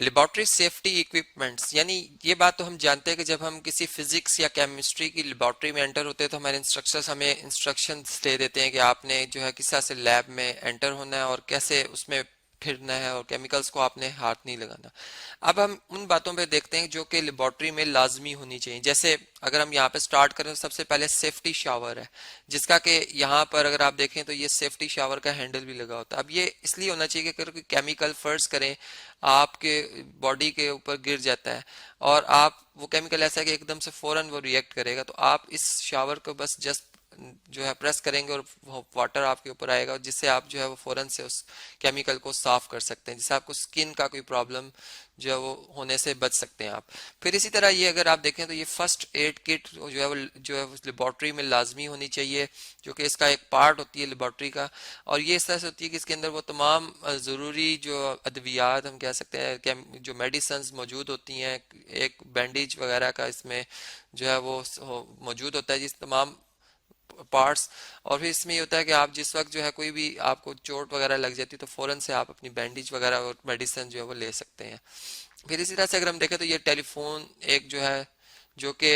Laboratory safety equipments, यानी ये बात तो हम जानते हैं कि जब हम किसी फिजिक्स या केमिस्ट्री की लेबोरेटरी में एंटर होते हैं तो हमारे इंस्ट्रक्टर्स हमें इंस्ट्रक्शंस दे देते हैं कि आपने जो है किस तरह से लैब में एंटर होना है और कैसे उसमें फिरना है और केमिकल्स को आपने हाथ नहीं लगाना। अब हम उन बातों पे देखते हैं जो कि लेबोरेटरी में लाजमी होनी चाहिए। जैसे अगर हम यहाँ पे स्टार्ट करें तो सबसे पहले सेफ्टी शावर है, जिसका कि यहाँ पर अगर आप देखें तो ये सेफ्टी शावर का हैंडल भी लगा होता है। अब ये इसलिए होना चाहिए कि अगर कोई केमिकल फर्ज करें आपके बॉडी के ऊपर गिर जाता है और आप वो केमिकल ऐसा है कि एकदम से फौरन वो रिएक्ट करेगा, तो आप इस शावर को बस जस्ट जो है प्रेस करेंगे और वाटर आपके ऊपर आएगा, जिससे आप जो है वो फौरन से उस केमिकल को साफ कर सकते हैं, जिससे आपको स्किन का कोई प्रॉब्लम जो है वो होने से बच सकते हैं आप। फिर इसी तरह ये अगर आप देखें तो ये फर्स्ट एड किट जो है वो लेबोरेटरी में लाजमी होनी चाहिए, जो कि इसका एक पार्ट होती है लेबोरेटरी का। और ये इस तरह से होती है कि इसके अंदर वो तमाम ज़रूरी जो अद्वियात हम कह सकते हैं जो मेडिसिन मौजूद होती हैं, एक बैंडेज वगैरह का इसमें जो है वो मौजूद होता है, जिस तमाम पार्ट्स। और फिर इसमें ये होता है कि आप जिस वक्त जो है कोई भी आपको चोट वगैरह लग जाती है तो फौरन से आप अपनी बैंडेज वगैरह और मेडिसिन जो है वो ले सकते हैं। फिर इसी तरह से अगर हम देखें तो ये टेलीफोन एक जो है जो कि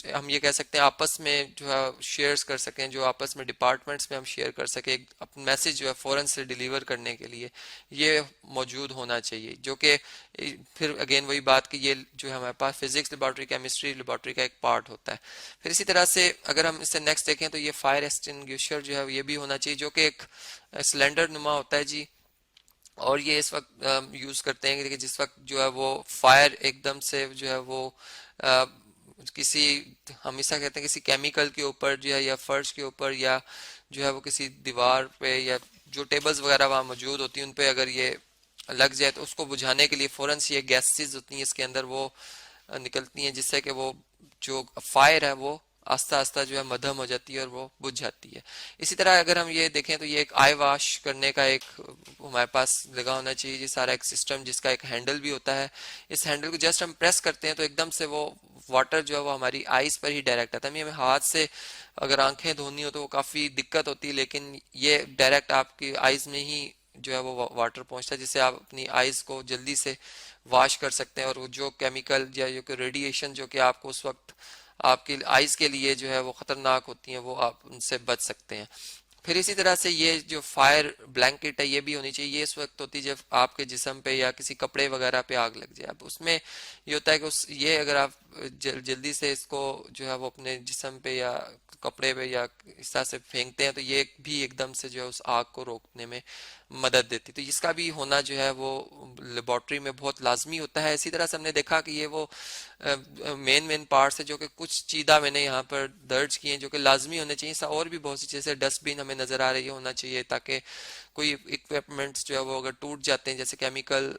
हम ये कह सकते हैं आपस में जो है शेयर्स कर सकें, जो आपस में डिपार्टमेंट्स में हम शेयर कर सकें एक मैसेज जो है फ़ौरन से डिलीवर करने के लिए, ये मौजूद होना चाहिए। जो कि फिर अगेन वही बात कि ये जो है हमारे पास फिजिक्स लेबॉर्ट्री केमिस्ट्री लेबॉर्ट्री का एक पार्ट होता है। फिर इसी तरह से अगर हम इससे नेक्स्ट देखें तो ये फायर एक्सटिंग्विशर जो है ये भी होना चाहिए, जो कि एक सिलेंडर नुमा होता है जी। और ये इस वक्त यूज करते हैं कि जिस वक्त जो है वो फायर एकदम से जो है वो अ, किसी हमेशा कहते हैं किसी केमिकल के ऊपर जो है या फर्श के ऊपर या जो है वो किसी दीवार पे या जो टेबल्स वगैरह वहाँ मौजूद होती हैं उन पे अगर ये लग जाए तो उसको बुझाने के लिए फौरन से ये गैसेस होती हैं इसके अंदर वो निकलती हैं, जिससे कि वो जो फायर है वो आस्ता आस्ता जो है मध्यम हो जाती है और वो बुझ जाती है। इसी तरह अगर हम ये देखें तो ये एक आई वॉश करने का एक हमारे पास लगा होना चाहिए ये सारा एक सिस्टम, जिसका एक हैंडल भी होता है। इस हैंडल को जस्ट हम प्रेस करते हैं तो एकदम से वो वाटर जो है वो हमारी आईज पर ही डायरेक्ट आता है। हमें हाथ से अगर आंखें धोनी हो तो वो काफ़ी दिक्कत होती है, लेकिन ये डायरेक्ट आपकी आईज में ही जो है वो वाटर पहुंचता है, जिससे आप अपनी आईज को जल्दी से वॉश कर सकते हैं और वो जो केमिकल या जो रेडिएशन जो कि आपको उस वक्त आपकी आइज के लिए जो है वो खतरनाक होती हैं वो आप उनसे बच सकते हैं। फिर इसी तरह से ये जो फायर ब्लैंकेट है ये भी होनी चाहिए। ये इस वक्त होती है जब आपके जिस्म पे या किसी कपड़े वगैरह पे आग लग जाए। अब उसमें ये होता है कि उस ये अगर आप जल्दी से इसको जो है वो अपने जिस्म पे या कपड़े पे या इस तरह से फेंकते हैं तो ये भी एकदम से जो है उस आग को रोकने में मदद देती है। तो इसका भी होना जो है वो लेबोरेटरी में बहुत लाजमी होता है। इसी तरह से हमने देखा कि ये वो मेन मेन पार्ट्स है जो कि कुछ चीज़ा मैंने यहाँ पर दर्ज किए हैं जो कि लाजमी होने चाहिए। और भी बहुत सी चीज़ें डस्टबिन हमें नज़र आ रही होना चाहिए, ताकि कोई इक्विपमेंट्स जो है वो अगर टूट जाते हैं जैसे केमिकल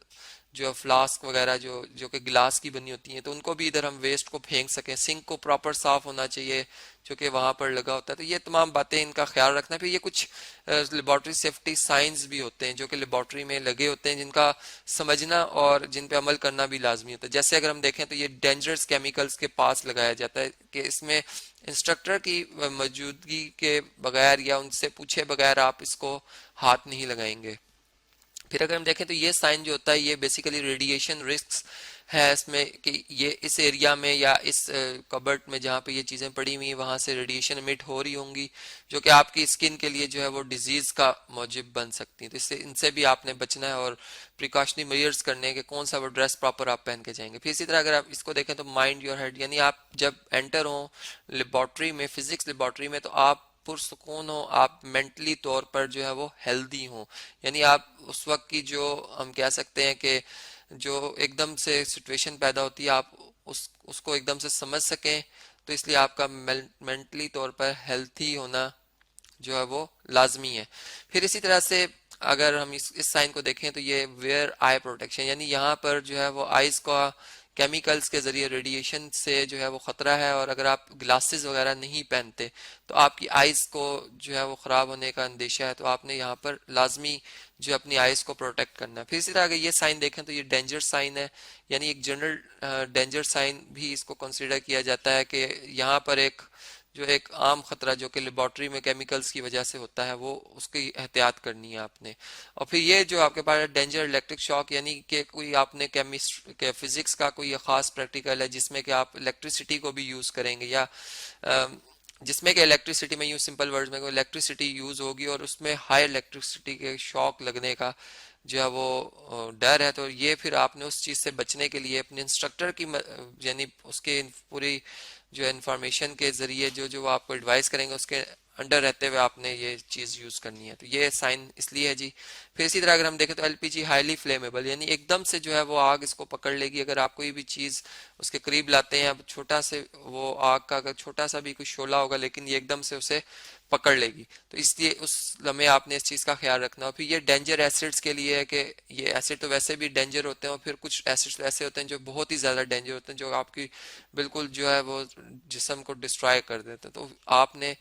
जो फ्लास्क वगैरह जो जो कि गिलास की बनी होती हैं तो उनको भी इधर हम वेस्ट को फेंक सकें। सिंक को प्रॉपर साफ होना चाहिए जो कि वहाँ पर लगा होता है। तो ये तमाम बातें इनका ख्याल रखना। फिर ये कुछ लेबॉर्ट्री सेफ्टी साइंस भी होते हैं जो कि लेबॉर्ट्री में लगे होते हैं, जिनका समझना और जिन पे अमल करना भी लाजमी होता है। जैसे अगर हम देखें तो ये डेंजरस केमिकल्स के पास लगाया जाता है कि इसमें इंस्ट्रक्टर की मौजूदगी के बगैर या उनसे पूछे बगैर आप इसको हाथ नहीं लगाएंगे। फिर अगर हम देखें तो ये साइन जो होता है ये बेसिकली रेडिएशन रिस्क है इसमें कि ये इस एरिया में या इस कबर्ट में जहाँ पे ये चीज़ें पड़ी हुई हैं वहाँ से रेडिएशन इमिट हो रही होंगी जो कि आपकी स्किन के लिए जो है वो डिजीज़ का मौजिब बन सकती है। तो इससे इनसे भी आपने बचना है और प्रिकॉशनरी मेजर्स करने के कौन सा वो ड्रेस प्रॉपर आप पहन के जाएंगे। फिर इसी तरह अगर आप इसको देखें तो माइंड योर हेड, यानी आप जब एंटर हो लेबॉर्ट्री में फिजिक्स लेबॉर्ट्री में तो आप पुरसुकून हो, आप मेंटली तौर पर जो है वो हेल्दी हो। यानी आप उस वक्त की जो हम कह सकते हैं कि जो एकदम से सिचुएशन पैदा होती है आप उसको एकदम से समझ सकें। तो इसलिए आपका मेंटली तौर पर हेल्थी होना जो है वो लाजमी है। फिर इसी तरह से अगर हम इस साइन को देखें तो ये वेयर आई प्रोटेक्शन, यानी यहाँ पर जो है वो आइज का केमिकल्स के जरिए रेडिएशन से जो है वो खतरा है और अगर आप ग्लासेस वगैरह नहीं पहनते तो आपकी आइज को जो है वो खराब होने का अंदेशा है। तो आपने यहाँ पर लाजमी जो अपनी आइज को प्रोटेक्ट करना है। फिर इसी तरह अगर ये साइन देखें तो ये डेंजर साइन है, यानी एक जनरल डेंजर साइन भी इसको कंसिडर किया जाता है कि यहाँ पर एक जो एक आम खतरा जो कि लेबोरेटरी में केमिकल्स की वजह से होता है, वो उसकी एहतियात करनी है आपने। और फिर ये जो आपके पास डेंजर इलेक्ट्रिक शॉक, यानी कि कोई आपने केमिस्ट्री के फिजिक्स का कोई खास प्रैक्टिकल है जिसमें कि आप इलेक्ट्रिसिटी को भी यूज करेंगे, या जिसमें कि इलेक्ट्रिसिटी में, यूज सिंपल वर्ड्स में, इलेक्ट्रिसिटी यूज होगी और उसमें हाई इलेक्ट्रिसिटी के शॉक लगने का जो है वो डर है, तो ये फिर आपने उस चीज से बचने के लिए अपने इंस्ट्रक्टर की यानी उसके पूरी जो इंफॉर्मेशन के जरिए जो जो वो आपको एडवाइस करेंगे उसके अंडर रहते हुए आपने ये चीज यूज करनी है। तो ये साइन इसलिए है जी। फिर इसी तरह अगर हम देखें तो एलपीजी हाईली फ्लेमेबल, यानी एकदम से जो है वो आग इसको पकड़ लेगी। अगर आप कोई भी चीज उसके करीब लाते हैं, अब छोटा से वो आग का अगर छोटा सा भी कुछ शोला होगा, लेकिन ये एकदम से उसे पकड़ लेगी। तो इसलिए उस लम्हे आपने इस चीज का ख्याल रखना। और फिर ये डेंजर एसिड्स के लिए है कि ये एसिड तो वैसे भी डेंजर होते हैं, और फिर कुछ एसिड्स ऐसे होते हैं जो बहुत ही ज्यादा डेंजर होते हैं, जो आपकी बिल्कुल जो है वो जिस्म को डिस्ट्रॉय कर देते हैं। तो आपने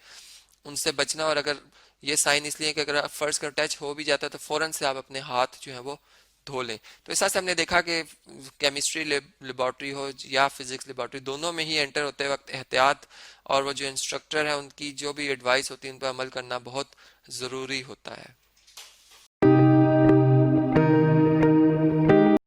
उनसे बचना। और अगर ये साइन इसलिए कि अगर फर्श का टच हो भी जाता है तो फौरन से आप अपने हाथ जो है वो धो लें। तो इस तरह से हमने देखा कि केमिस्ट्री लेबोरेटरी हो या फिजिक्स लेबोरेटरी, दोनों में ही एंटर होते वक्त एहतियात और वो जो इंस्ट्रक्टर है उनकी जो भी एडवाइस होती है उन पर अमल करना बहुत ज़रूरी होता है।